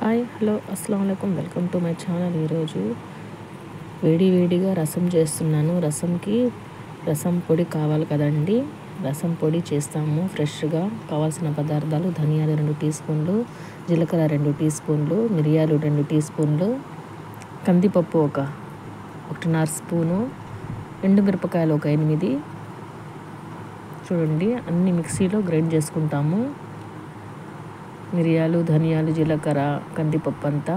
Hi hello అస్సలాము అలైకుం welcome to my channel. ఈరోజు వేడిగా రసం చేస్తున్నాను. రసంకి రసం పొడి కావాలి కదండి. రసం పొడి చేస్తాము ఫ్రెష్గా. కావాల్సిన పదార్థాలు: ధనియాలు 2 టీ స్పూన్లు, జీలకర్ర 2 టీ స్పూన్లు, మిరియాలు 2 టీ స్పూన్లు, కందిపప్పు 1.5 స్పూను, ఎండుమిరపకాయలు 8. చూడండి, అన్ని మిక్సీలో గ్రైండ్ చేసుకుంటాము. మిరియాలు, ధనియాలు, జీలకర్ర, కందిపప్పు అంతా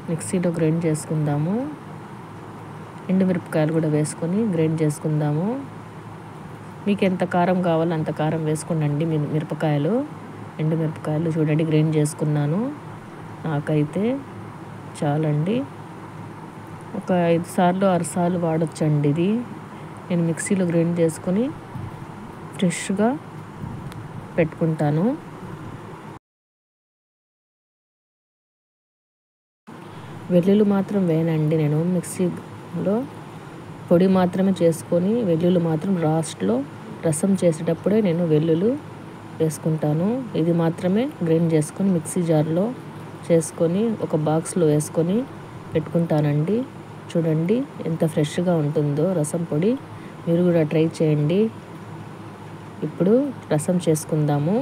మిక్సీలో గ్రైండ్ చేసుకుందాము. ఎండుమిరపకాయలు కూడా వేసుకొని గ్రైండ్ చేసుకుందాము. మీకు ఎంత కారం కావాలో అంత కారం వేసుకోండి. మిరపకాయలు, ఎండుమిరపకాయలు చూడండి గ్రైండ్ చేసుకున్నాను. నాకైతే చాలండి. ఒక 5 సార్లు 6 సార్లు వాడొచ్చండి ఇది. నేను మిక్సీలో గ్రైండ్ చేసుకొని ఫ్రెష్గా పెట్టుకుంటాను. వెల్లుల్లి మాత్రం వేయనండి. నేను మిక్సీలో పొడి మాత్రమే చేసుకొని వెల్లుల్లి మాత్రం లాస్ట్లో రసం చేసేటప్పుడే నేను వెల్లుల్లి వేసుకుంటాను. ఇది మాత్రమే గ్రైండ్ చేసుకొని మిక్సీ జార్లో చేసుకొని ఒక బాక్స్లో వేసుకొని పెట్టుకుంటానండి. చూడండి ఎంత ఫ్రెష్గా ఉంటుందో రసం పొడి. మీరు కూడా ట్రై చేయండి. ఇప్పుడు రసం చేసుకుందాము.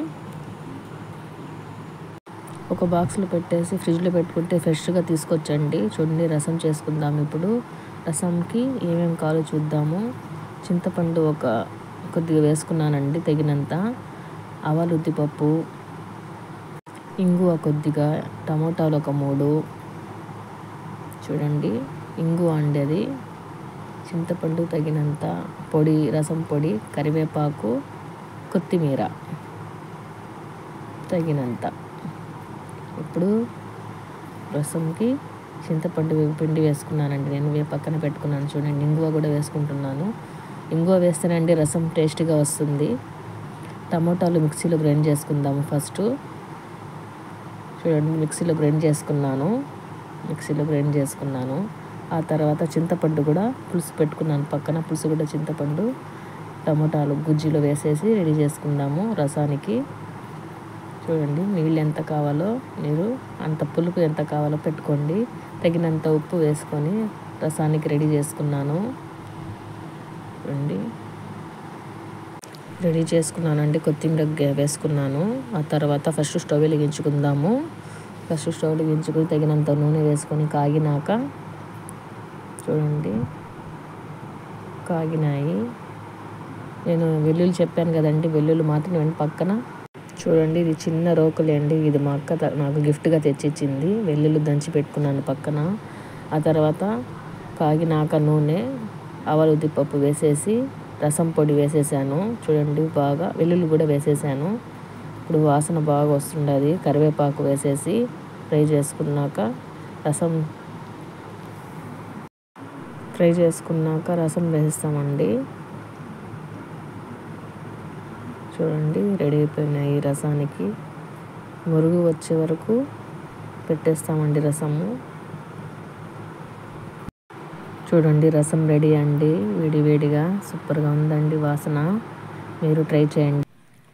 ఒక బాక్స్లో పెట్టేసి ఫ్రిడ్జ్లో పెట్టుకుంటే ఫ్రెష్గా తీసుకొచ్చండి. చూడండి, రసం చేసుకుందాము. ఇప్పుడు రసంకి ఏమేమి కావాలో చూద్దాము. చింతపండు కొద్దిగా వేసుకున్నానండి తగినంత, ఆవాలు, ఉద్దిపప్పు, ఇంగువ కొద్దిగా, టమోటాలు 3. చూడండి, ఇంగువ అండి అది. చింతపండు తగినంత, పొడి, రసం పొడి, కరివేపాకు, కొత్తిమీర తగినంత. ఇప్పుడు రసంకి చింతపండు పిండి వేసుకున్నానండి. నేను పక్కన పెట్టుకున్నాను. చూడండి, ఇంగువ కూడా వేసుకుంటున్నాను. ఇంగువ వేస్తేనండి రసం టేస్ట్గా వస్తుంది. టమోటాలు మిక్సీలో గ్రైండ్ చేసుకుందాము ఫస్ట్. చూడండి, మిక్సీలో గ్రైండ్ చేసుకున్నాను. ఆ తర్వాత చింతపండు కూడా పులుసు పెట్టుకున్నాను పక్కన. పులుసు కూడా చింతపండు, టమోటాలు గుజ్జులో వేసేసి రెడీ చేసుకుందాము రసానికి. చూడండి, నీళ్ళు ఎంత కావాలో మీరు అంత, పులుపు ఎంత కావాలో పెట్టుకోండి. తగినంత ఉప్పు వేసుకొని రసానికి రెడీ చేసుకున్నాను. చూడండి, రెడీ చేసుకున్నానండి. కొత్తిమీర వేసుకున్నాను. ఆ తర్వాత ఫస్ట్ స్టవ్ వెలిగించుకుందాము. స్టవ్ వెలిగించుకొని తగినంత నూనె వేసుకొని కాగినాక, చూడండి కాగినాయి. నేను వెల్లుల్లి చెప్పాను కదండి, వెల్లుల్లి మాత్రం నేను పక్కన. చూడండి, ఇది చిన్న రోకలేండి. ఇది మా అక్క నాకు గిఫ్ట్గా తెచ్చిచ్చింది. వెల్లుల్లి దంచి పెట్టుకున్నాను పక్కన. ఆ తర్వాత కాగినాక నూనె, ఆవాలు, ఉద్దిపప్పు వేసేసి రసం పొడి వేసేసాను. చూడండి, బాగా వెల్లుల్లి కూడా వేసేసాను. ఇప్పుడు వాసన బాగా వస్తుండదు. కరివేపాకు వేసేసి ఫ్రై చేసుకున్నాక రసం వేస్తామండి. చూడండి, రెడీ అయిపోయినాయి. రసానికి మురుగు వచ్చే వరకు పెట్టేస్తామండి రసము. చూడండి, రసం రెడీ అండి. వేడిగా సూపర్గా ఉందండి వాసన. మీరు ట్రై చేయండి.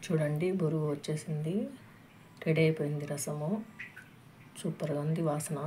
చూడండి, బురుగు వచ్చేసింది. రెడీ అయిపోయింది రసము. సూపర్గా ఉంది వాసన.